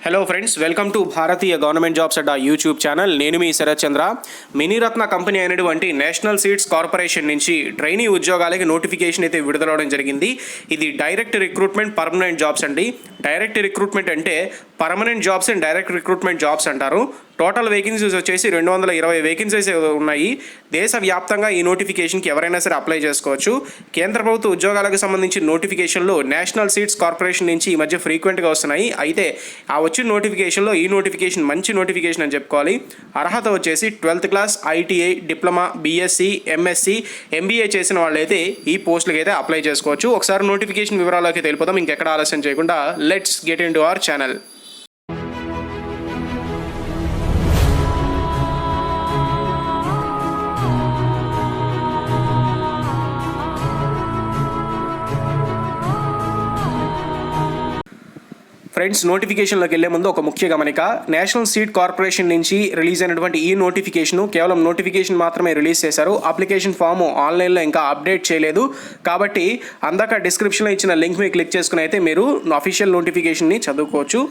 Hello friends, welcome to Bharatiya government jobs Adda YouTube channel. నేను మీ శరత్ చంద్ర. Miniratna company అయినటువంటి national seeds corporation నుంచి trainee ఉద్యోగాలకి నోటిఫికేషన్ అయితే విడుదలవడం జరిగింది. ఇది డైరెక్ట్ రిక్రూట్మెంట్ పర్మనెంట్ జాబ్స్ అండి. డైరెక్ట్ రిక్రూట్మెంట్ అంటే permanent jobs and direct recruitment jobs అంటారు. టోటల్ వేకెన్సీస్ వచ్చేసి 220 వేకెన్సీస్ ఉన్నాయి. దేశవ్యాప్తంగా ఈ నోటిఫికేషన్కి ఎవరైనా సరే అప్లై చేసుకోవచ్చు. కేంద్ర ప్రభుత్వ ఉద్యోగాలకు సంబంధించిన నోటిఫికేషన్లు నేషనల్ సీడ్స్ కార్పొరేషన్ నుంచి ఈ మధ్య ఫ్రీక్వెంట్గా వస్తున్నాయి. అయితే ఆ వచ్చిన నోటిఫికేషన్లో ఈ నోటిఫికేషన్ మంచి నోటిఫికేషన్ అని చెప్పుకోవాలి. అర్హత వచ్చేసి 12th class, ITI, diploma, BSc, MSc, MBA చేసిన వాళ్ళైతే ఈ పోస్టులకి అయితే అప్లై చేసుకోవచ్చు. ఒకసారి నోటిఫికేషన్ వివరాలకి తెలిపోతాం. ఇంకెక్కడ ఆలస్యం చేయకుండా let's get into our channel. Friends, నోటిఫికేషన్లోకి వెళ్లే ముందు ఒక ముఖ్య గమనిక. నేషనల్ సీడ్ కార్పొరేషన్ నుంచి రిలీజ్ అయినటువంటి ఈ నోటిఫికేషన్ కేవలం నోటిఫికేషన్ మాత్రమే రిలీజ్ చేశారు. అప్లికేషన్ ఫామ్ ఆన్లైన్లో ఇంకా అప్డేట్ చేయలేదు. కాబట్టి అందాక డిస్క్రిప్షన్లో ఇచ్చిన లింక్ మీద క్లిక్ చేసుకుని అయితే మీరు అఫీషియల్ నోటిఫికేషన్ని చదువుకోవచ్చు.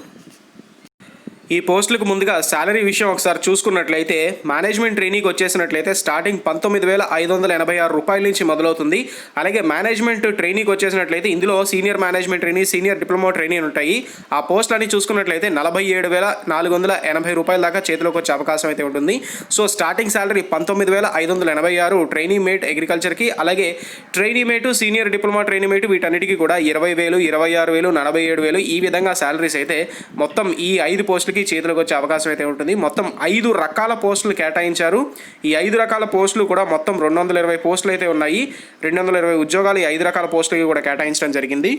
ఈ పోస్టులకు ముందుగా శాలరీ విషయం ఒకసారి చూసుకున్నట్లయితే మేనేజ్మెంట్ ట్రైనీకి వచ్చేసినట్లయితే స్టార్టింగ్ 19,586 రూపాయల నుంచి మొదలవుతుంది. అలాగే మేనేజ్మెంట్ ట్రైనీకి వచ్చేసినట్లయితే ఇందులో senior management trainee, senior diploma trainee ఉంటాయి. ఆ పోస్టులన్నీ చూసుకున్నట్లయితే 47,480 రూపాయల దాకా చేతిలోకి వచ్చే అవకాశం అయితే ఉంటుంది. So starting salary 19,586 trainee mate అగ్రికల్చర్కి, అలాగే trainee mate, senior diploma trainee mate వీటన్నిటికీ కూడా 20,000, 26,000, 47,000 ఈ విధంగా శాలరీస్ అయితే మొత్తం ఈ 5 పోస్టులకి చేతులకు వచ్చే అవకాశం అయితే ఉంటుంది. మొత్తం 5 రకాల పోస్టులు కేటాయించారు. ఈ 5 రకాల పోస్టులు కూడా మొత్తం 220 పోస్టులు అయితే ఉన్నాయి. 220 ఉద్యోగాలు ఈ 5 రకాల పోస్టులకి కూడా కేటాయించడం జరిగింది.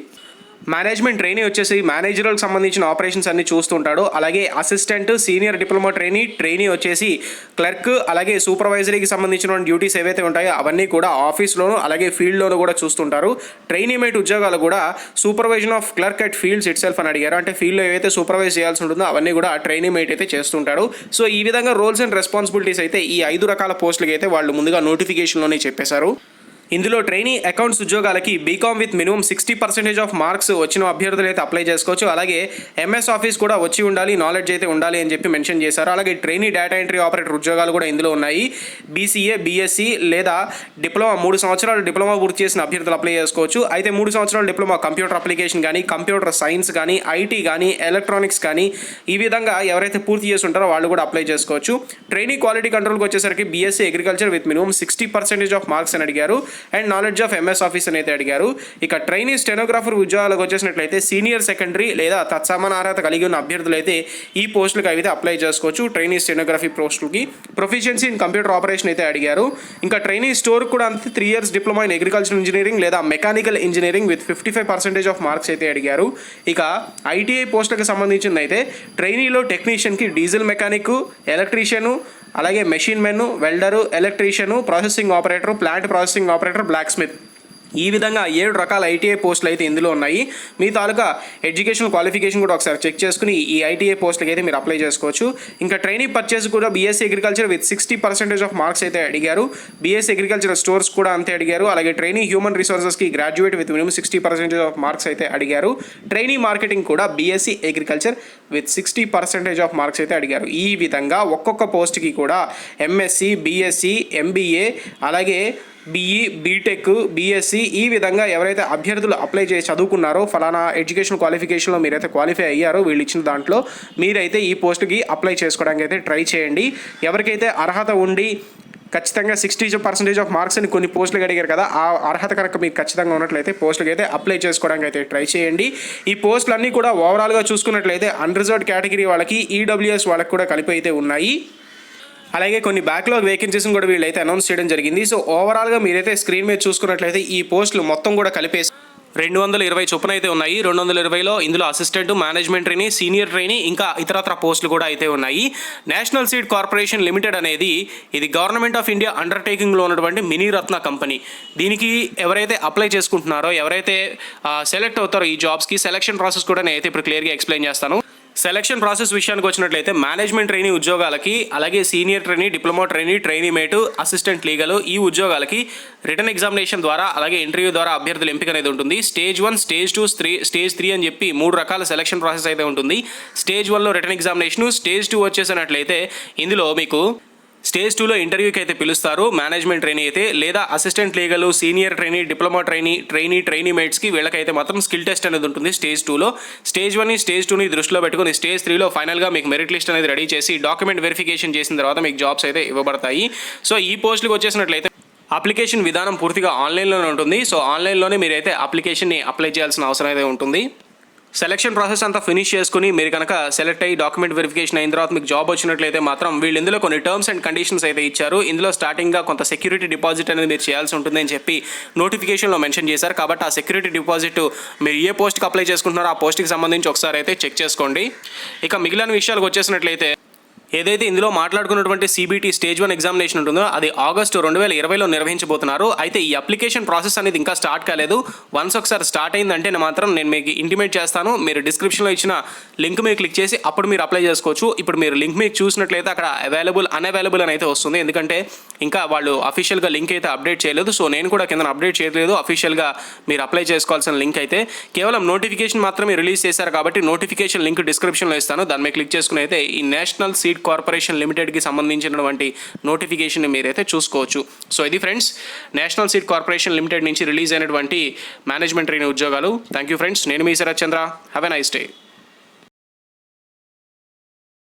మేనేజ్మెంట్ ట్రైనీ వచ్చేసి మేనేజర్లకు సంబంధించిన ఆపరేషన్స్ అన్ని చూస్తుంటాడు. అలాగే అసిస్టెంట్, సీనియర్ డిప్లొమా ట్రైనీ వచ్చేసి క్లర్క్, అలాగే సూపర్వైజరీకి సంబంధించిన డ్యూటీస్ ఏవైతే ఉంటాయో అవన్నీ కూడా ఆఫీస్లోను అలాగే ఫీల్డ్లోనూ కూడా చూస్తుంటారు. ట్రైనీ మేట్ ఉద్యోగాలు కూడా supervision of clerk at fields it self అని అడిగారు. అంటే ఫీల్డ్లో ఏవైతే సూపర్వైజ్ చేయాల్సి ఉంటుందో అవన్నీ కూడా ట్రైనీ మేట్ అయితే చేస్తుంటారు. సో ఈ విధంగా రోల్స్ అండ్ రెస్పాన్సిబిలిటీస్ అయితే ఈ 5 రకాల పోస్టులకి అయితే వాళ్ళు ముందుగా నోటిఫికేషన్లోనే చెప్పేశారు. ఇందులో ట్రైనీ అకౌంట్స్ ఉద్యోగాలకి BCom with minimum 60% of marks వచ్చిన అభ్యర్థులు అయితే అప్లై చేసుకోవచ్చు. అలాగే ఎంఎస్ ఆఫీస్ కూడా వచ్చి ఉండాలి, నాలెడ్జ్ అయితే ఉండాలి అని చెప్పి మెన్షన్ చేశారు. అలాగే ట్రైనీ డేటా ఎంట్రీ ఆపరేటర్ ఉద్యోగాలు కూడా ఇందులో ఉన్నాయి. బీసీఏ, బీఎస్సీ లేదా డిప్లొమా 3 సంవత్సరాలు డిప్లొమా పూర్తి చేసిన అభ్యర్థులు అప్లై చేసుకోవచ్చు. అయితే 3 సంవత్సరాలు డిప్లొమా కంప్యూటర్ అప్లికేషన్ కానీ, కంప్యూటర్ సైన్స్ కానీ, ఐటీ కానీ, ఎలక్ట్రానిక్స్ కానీ ఈ విధంగా ఎవరైతే పూర్తి చేసి ఉంటారో వాళ్ళు కూడా అప్లై చేసుకోవచ్చు. ట్రైనీ క్వాలిటీ కంట్రోల్కి వచ్చేసరికి BSc agriculture with minimum 60% of marks అని అడిగారు. And knowledge of MS office అని అయితే అడిగారు. ఇక ట్రైనీ స్టెనోగ్రాఫర్ ఉద్యోగాలకు వచ్చేసినట్లయితే సీనియర్ సెకండరీ లేదా తత్సమాన అర్హత కలిగి ఉన్న అభ్యర్థులు అయితే ఈ పోస్టులకు అయితే అప్లై చేసుకోవచ్చు. ట్రైనీ స్టెనోగ్రఫీ పోస్టులకి ప్రొఫిషియన్సీ ఇన్ కంప్యూటర్ ఆపరేషన్ అయితే అడిగారు. ఇంకా ట్రైనీ స్టోర్ కూడా అంతే 3 years diploma in agriculture engineering లేదా mechanical engineering with 55% of marks అయితే అడిగారు. ఇక ఐటీఐ పోస్టులకు సంబంధించింది అయితే ట్రైనీలో టెక్నీషియన్కి డీజిల్ మెకానిక్, ఎలక్ట్రీషియను, అలాగే machine men, welder, electrician, processing operator, plant processing operator, blacksmith ఈ విధంగా 7 రకాల ఐటీఐ పోస్టులు అయితే ఇందులో ఉన్నాయి. మీ తాలూకా ఎడ్యుకేషన్ క్వాలిఫికేషన్ కూడా ఒకసారి చెక్ చేసుకుని ఈ ఐటీఐ పోస్టులకి అయితే మీరు అప్లై చేసుకోవచ్చు. ఇంకా ట్రైనీ పర్చేస్ కూడా BSc agriculture with 60% of marks అయితే అడిగారు. బీఎస్సీ అగ్రికల్చర్ స్టోర్స్ కూడా అంతే అడిగారు. అలాగే ట్రైనీ హ్యూమన్ రిసోర్సెస్కి graduate with minimum 60% of marks అయితే అడిగారు. ట్రైనీ మార్కెటింగ్ కూడా BSc agriculture with 60% of marks అయితే అడిగారు. ఈ విధంగా ఒక్కొక్క పోస్ట్కి కూడా ఎంఎస్సి, బీఎస్సీ, ఎంబీఏ, అలాగే బీఈ, బీటెక్, బీఎస్సీ ఈ విధంగా ఎవరైతే అభ్యర్థులు అప్లై చేసి చదువుకున్నారో ఫలానా ఎడ్యుకేషన్ క్వాలిఫికేషన్లో మీరైతే క్వాలిఫై అయ్యారో వీళ్ళు ఇచ్చిన దాంట్లో మీరైతే ఈ పోస్టుకి అప్లై చేసుకోవడానికి అయితే ట్రై చేయండి. ఎవరికైతే అర్హత ఉండి ఖచ్చితంగా 60% ఆఫ్ మార్క్స్ అని కొన్ని పోస్టులు అడిగారు కదా, ఆ అర్హత కనుక మీకు ఖచ్చితంగా ఉన్నట్లయితే పోస్టులకి అయితే అప్లై చేసుకోవడానికి అయితే ట్రై చేయండి. ఈ పోస్టులన్నీ కూడా ఓవరాల్గా చూసుకున్నట్లయితే అన్రిజర్వ్డ్ కేటగిరీ వాళ్ళకి, ఈడబ్ల్యూఎస్ వాళ్ళకి కూడా కలిపి అయితే ఉన్నాయి. అలాగే కొన్ని బ్యాక్లాగ్ వేకెన్సీస్ కూడా వీళ్ళైతే అనౌన్స్ చేయడం జరిగింది. సో ఓవరాల్గా మీరైతే స్క్రీన్ మీద చూసుకున్నట్లయితే ఈ పోస్టులు మొత్తం కూడా కలిపేసి 220 చొప్పున అయితే ఉన్నాయి. 220లో ఇందులో assistant, management trainee, senior trainee ఇంకా ఇతరత్ర పోస్టులు కూడా అయితే ఉన్నాయి. నేషనల్ సీడ్ కార్పొరేషన్ లిమిటెడ్ అనేది ఇది గవర్నమెంట్ ఆఫ్ ఇండియా అండర్టేకింగ్లో ఉన్నటువంటి మినీరత్న కంపెనీ. దీనికి ఎవరైతే అప్లై చేసుకుంటున్నారో, ఎవరైతే సెలెక్ట్ అవుతారో ఈ జాబ్స్కి సెలెక్షన్ ప్రాసెస్ కూడా నేను అయితే ఇప్పుడు క్లియర్గా ఎక్స్ప్లెయిన్ చేస్తాను. సెలక్షన్ ప్రాసెస్ విషయానికి వచ్చినట్లయితే మేనేజ్మెంట్ ట్రైనీ ఉద్యోగాలకి, అలాగే senior trainee, diploma trainee, trainee mate, assistant legal ఈ ఉద్యోగాలకి రిటర్న్ ఎగ్జామినేషన్ ద్వారా అలాగే ఇంటర్వ్యూ ద్వారా అభ్యర్థుల ఎంపిక అనేది ఉంటుంది. స్టేజ్ 1, స్టేజ్ 2, స్టేజ్ 3 అని చెప్పి 3 రకాల సెలక్షన్ ప్రాసెస్ అయితే ఉంటుంది. స్టేజ్ 1లో రిటర్న్ ఎగ్జామినేషన్, స్టేజ్ 2 వచ్చేసినట్లయితే ఇందులో మీకు స్టేజ్ 2లో ఇంటర్వ్యూకి అయితే పిలుస్తారు మేనేజ్మెంట్ ట్రైనీ అయితే, లేదా assistant legal, senior trainee, diploma trainee మేట్స్కి వీళ్ళకైతే మాత్రం స్కిల్ టెస్ట్ అనేది ఉంటుంది స్టేజ్ 2లో. స్టేజ్ 1ని, స్టేజ్ 2ని దృష్టిలో పెట్టుకుని స్టేజ్ 3లో ఫైనల్గా మీకు మెరిట్ లిస్ట్ అనేది రెడీ చేసి డాక్యుమెంట్ వెరిఫికేషన్ చేసిన తర్వాత మీకు జాబ్స్ అయితే ఇవ్వబడతాయి. సో ఈ పోస్టులకు వచ్చేసినట్లయితే అప్లికేషన్ విధానం పూర్తిగా ఆన్లైన్లోనే ఉంటుంది. సో ఆన్లైన్లోనే మీరైతే అప్లికేషన్ని అప్లై చేయాల్సిన అవసరం అయితే ఉంటుంది. సెలక్షన్ ప్రాసెస్ అంతా ఫినిష్ చేసుకుని మీరు కనుక సెలెక్ట్ అయ్యి డాక్యుమెంట్ వెరిఫికేషన్ అయిన తర్వాత మీకు జాబ్ వచ్చినట్లయితే మాత్రం వీళ్ళు ఇందులో కొన్ని టర్మ్స్ అండ్ కండిషన్స్ అయితే ఇచ్చారు. ఇందులో స్టార్టింగ్గా కొంత సెక్యూరిటీ డిపాజిట్ అనేది మీరు చేయాల్సి ఉంటుందని చెప్పి నోటిఫికేషన్లో మెన్షన్ చేశారు. కాబట్టి ఆ సెక్యూరిటీ డిపాజిట్ మీరు ఏ పోస్ట్కి అప్లై చేసుకుంటున్నారో ఆ పోస్ట్కి సంబంధించి ఒకసారి అయితే చెక్ చేసుకోండి. ఇక మిగిలిన విషయాలకు వచ్చేసినట్లయితే ఏదైతే ఇందులో మాట్లాడుకున్నటువంటి CBT స్టేజ్ 1 ఎగ్జామినేషన్ ఉంటుందో అది ఆగస్టు 2020లో నిర్వహించబోతున్నారు. అయితే ఈ అప్లికేషన్ ప్రాసెస్ అనేది ఇంకా స్టార్ట్ కాలేదు. వన్స్ ఒకసారి స్టార్ట్ అయిందంటే మాత్రం నేను మీకు ఇంటిమేట్ చేస్తాను. మీరు డిస్క్రిప్షన్లో ఇచ్చిన లింక్ మీద క్లిక్ చేసి అప్పుడు మీరు అప్లై చేసుకోవచ్చు. ఇప్పుడు మీరు లింక్ మీద చూసినట్లయితే అక్కడ అన్అవైలబుల్ అని అయితే వస్తుంది. ఎందుకంటే ఇంకా వాళ్ళు అఫీషియల్గా లింక్ అయితే అప్డేట్ చేయలేదు. సో నేను కూడా కింద అప్డేట్ చేయలేదు అఫీషియల్గా మీరు అప్లై చేసుకోవాల్సిన లింక్ అయితే. కేవలం నోటిఫికేషన్ మాత్రమే రిలీజ్ చేశారు కాబట్టి నోటిఫికేషన్ లింక్ డిస్క్రిప్షన్లో ఇస్తాను. దాని మీద క్లిక్ చేసుకుని అయితే ఈ నేషనల్ సీడ్ కార్పొరేషన్ లిమిటెడ్కి సంబంధించినటువంటి నోటిఫికేషన్ మీరైతే చూసుకోవచ్చు. సో ఇది friends national seed corporation limited నుంచి రిలీజ్ అయినటువంటి మేనేజ్మెంట్ ట్రైనీ ఉద్యోగాలు. Thank you friends. నేను మీ Sarath Chandra. Have a nice day.